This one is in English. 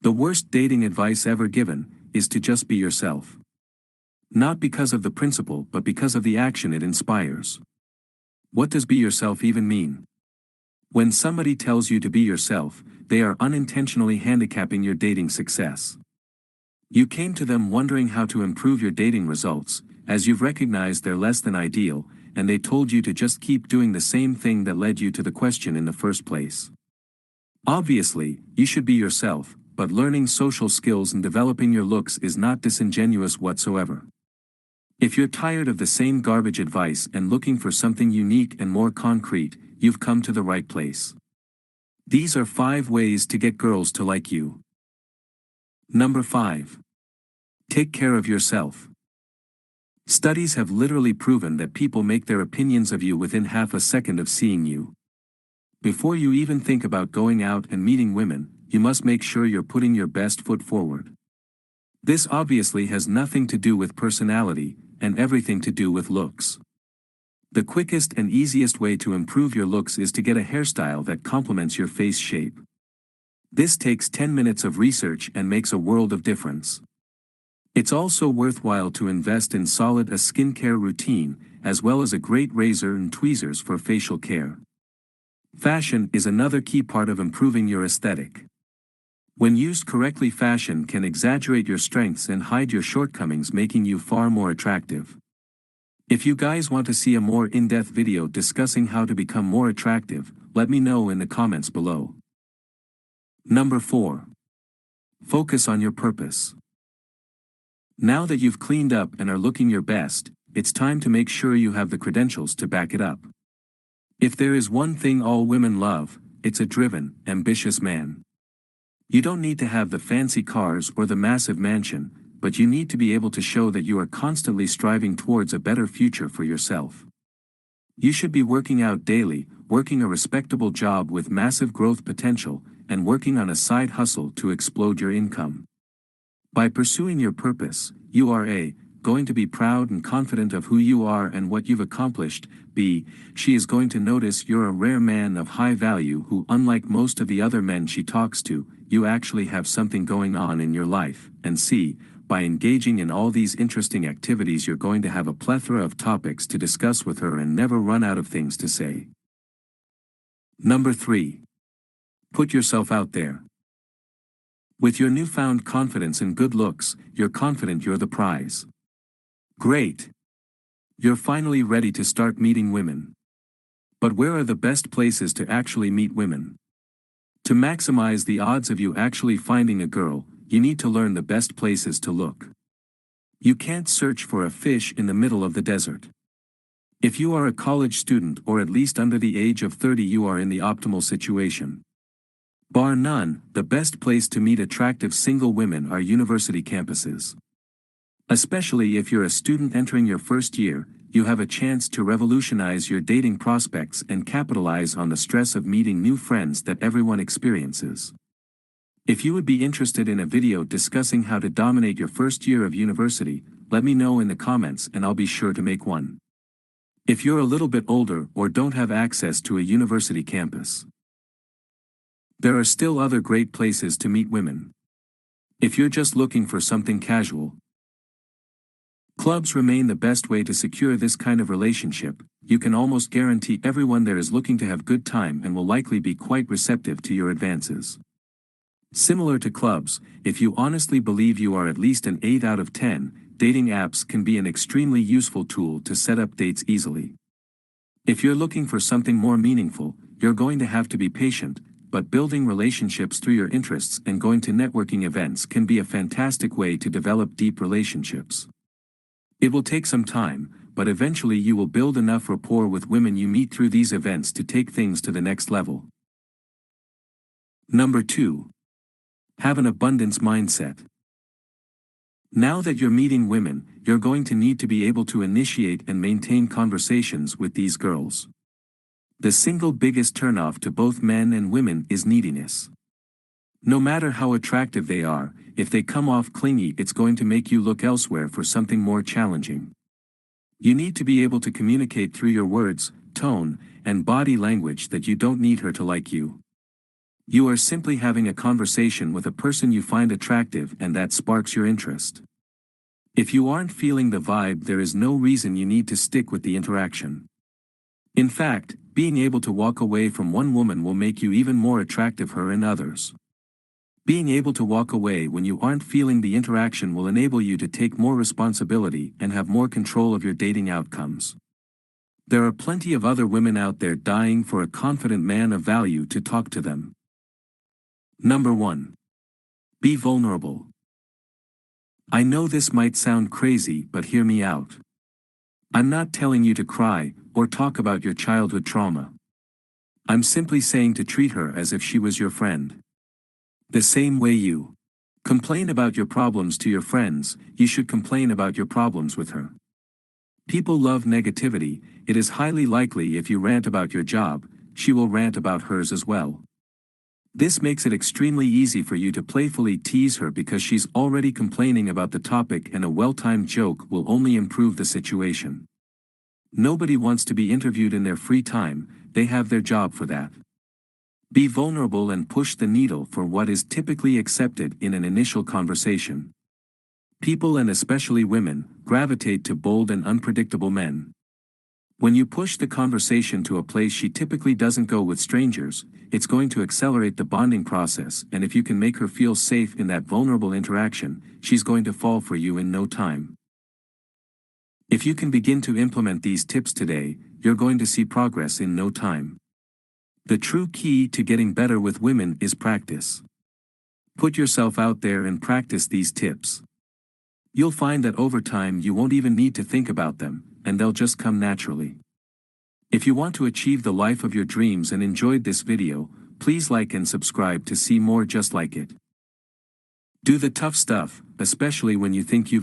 The worst dating advice ever given is to just be yourself. Not because of the principle but because of the action it inspires. What does be yourself even mean? When somebody tells you to be yourself, they are unintentionally handicapping your dating success. You came to them wondering how to improve your dating results, as you've recognized they're less than ideal, and they told you to just keep doing the same thing that led you to the question in the first place. Obviously, you should be yourself, but learning social skills and developing your looks is not disingenuous whatsoever. If you're tired of the same garbage advice and looking for something unique and more concrete, you've come to the right place. These are 5 ways to get girls to like you. Number 5. Take care of yourself. Studies have literally proven that people make their opinions of you within half a second of seeing you. Before you even think about going out and meeting women, you must make sure you're putting your best foot forward. This obviously has nothing to do with personality, and everything to do with looks. The quickest and easiest way to improve your looks is to get a hairstyle that complements your face shape. This takes 10 minutes of research and makes a world of difference. It's also worthwhile to invest in solid a skincare routine, as well as a great razor and tweezers for facial care. Fashion is another key part of improving your aesthetic. When used correctly, fashion can exaggerate your strengths and hide your shortcomings, making you far more attractive. If you guys want to see a more in-depth video discussing how to become more attractive, let me know in the comments below. Number 4. Focus on your purpose. Now that you've cleaned up and are looking your best, it's time to make sure you have the credentials to back it up. If there is one thing all women love, it's a driven, ambitious man. You don't need to have the fancy cars or the massive mansion, but you need to be able to show that you are constantly striving towards a better future for yourself. You should be working out daily, working a respectable job with massive growth potential, and working on a side hustle to explode your income. By pursuing your purpose, you are A. going to be proud and confident of who you are and what you've accomplished. B. She is going to notice you're a rare man of high value who, unlike most of the other men she talks to, you actually have something going on in your life. And C. By engaging in all these interesting activities, you're going to have a plethora of topics to discuss with her and never run out of things to say. Number 3. Put yourself out there. With your newfound confidence and good looks, you're confident you're the prize. Great! You're finally ready to start meeting women. But where are the best places to actually meet women? To maximize the odds of you actually finding a girl, you need to learn the best places to look. You can't search for a fish in the middle of the desert. If you are a college student or at least under the age of 30, you are in the optimal situation. Bar none, the best place to meet attractive single women are university campuses. Especially if you're a student entering your first year, you have a chance to revolutionize your dating prospects and capitalize on the stress of meeting new friends that everyone experiences. If you would be interested in a video discussing how to dominate your first year of university, let me know in the comments and I'll be sure to make one. If you're a little bit older or don't have access to a university campus, there are still other great places to meet women. If you're just looking for something casual, clubs remain the best way to secure this kind of relationship. You can almost guarantee everyone there is looking to have good time and will likely be quite receptive to your advances. Similar to clubs, if you honestly believe you are at least an 8 out of 10, dating apps can be an extremely useful tool to set up dates easily. If you're looking for something more meaningful, you're going to have to be patient, but building relationships through your interests and going to networking events can be a fantastic way to develop deep relationships. It will take some time, but eventually you will build enough rapport with women you meet through these events to take things to the next level. Number 2. Have an abundance mindset. Now that you're meeting women, you're going to need to be able to initiate and maintain conversations with these girls. The single biggest turnoff to both men and women is neediness. No matter how attractive they are, if they come off clingy, it's going to make you look elsewhere for something more challenging. You need to be able to communicate through your words, tone, and body language that you don't need her to like you. You are simply having a conversation with a person you find attractive and that sparks your interest. If you aren't feeling the vibe, there is no reason you need to stick with the interaction. In fact, being able to walk away from one woman will make you even more attractive her in others. Being able to walk away when you aren't feeling the interaction will enable you to take more responsibility and have more control of your dating outcomes. There are plenty of other women out there dying for a confident man of value to talk to them. Number 1. Be vulnerable. I know this might sound crazy, but hear me out. I'm not telling you to cry or talk about your childhood trauma. I'm simply saying to treat her as if she was your friend. The same way you complain about your problems to your friends, you should complain about your problems with her. People love negativity. It is highly likely if you rant about your job, she will rant about hers as well. This makes it extremely easy for you to playfully tease her because she's already complaining about the topic, and a well-timed joke will only improve the situation. Nobody wants to be interviewed in their free time, they have their job for that. Be vulnerable and push the needle for what is typically accepted in an initial conversation. People, and especially women, gravitate to bold and unpredictable men. When you push the conversation to a place she typically doesn't go with strangers, it's going to accelerate the bonding process, and if you can make her feel safe in that vulnerable interaction, she's going to fall for you in no time. If you can begin to implement these tips today, you're going to see progress in no time. The true key to getting better with women is practice. Put yourself out there and practice these tips. You'll find that over time you won't even need to think about them, and they'll just come naturally. If you want to achieve the life of your dreams and enjoyed this video, please like and subscribe to see more just like it. Do the tough stuff, especially when you think you've